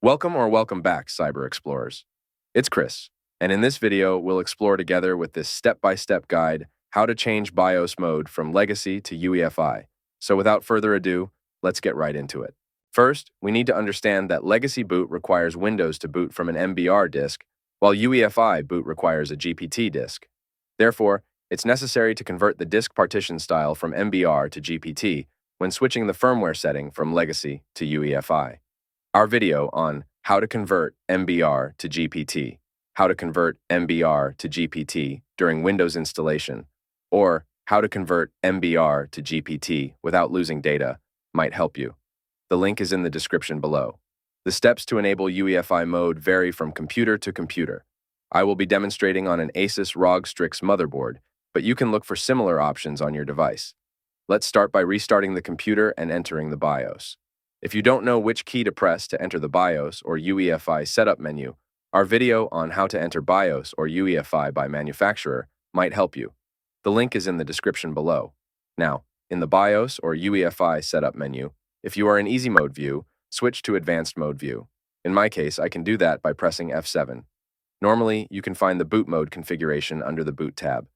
Welcome back, Cyber Explorers. It's Chris, and in this video, we'll explore together with this step-by-step guide how to change BIOS mode from legacy to UEFI. So without further ado, let's get right into it. First, we need to understand that legacy boot requires Windows to boot from an MBR disk, while UEFI boot requires a GPT disk. Therefore, it's necessary to convert the disk partition style from MBR to GPT when switching the firmware setting from legacy to UEFI. Our video on how to convert MBR to GPT, how to convert MBR to GPT during Windows installation, or how to convert MBR to GPT without losing data might help you. The link is in the description below. The steps to enable UEFI mode vary from computer to computer. I will be demonstrating on an Asus ROG Strix motherboard, but you can look for similar options on your device. Let's start by restarting the computer and entering the BIOS. If you don't know which key to press to enter the BIOS or UEFI setup menu, our video on how to enter BIOS or UEFI by manufacturer might help you. The link is in the description below. Now, in the BIOS or UEFI setup menu, if you are in easy mode view, switch to advanced mode view. In my case, I can do that by pressing F7. Normally, you can find the boot mode configuration under the boot tab.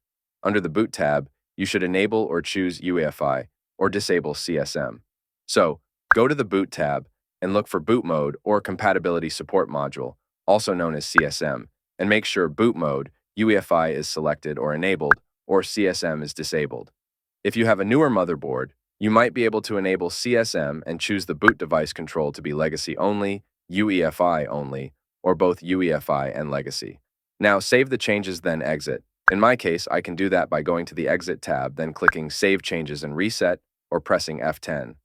Under the boot tab, you should enable or choose UEFI or disable CSM. So, go to the boot tab and look for boot mode or compatibility support module, also known as CSM, and make sure boot mode, UEFI is selected or enabled, or CSM is disabled. If you have a newer motherboard, you might be able to enable CSM and choose the boot device control to be legacy only, UEFI only, or both UEFI and legacy. Now save the changes, then exit. In my case, I can do that by going to the Exit tab, then clicking Save Changes and Reset, or pressing F10.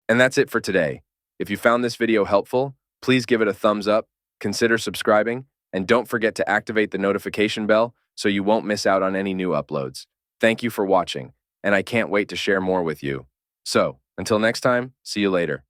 And that's it for today. If you found this video helpful, please give it a thumbs up, consider subscribing, and don't forget to activate the notification bell so you won't miss out on any new uploads. Thank you for watching, and I can't wait to share more with you. So, until next time, see you later.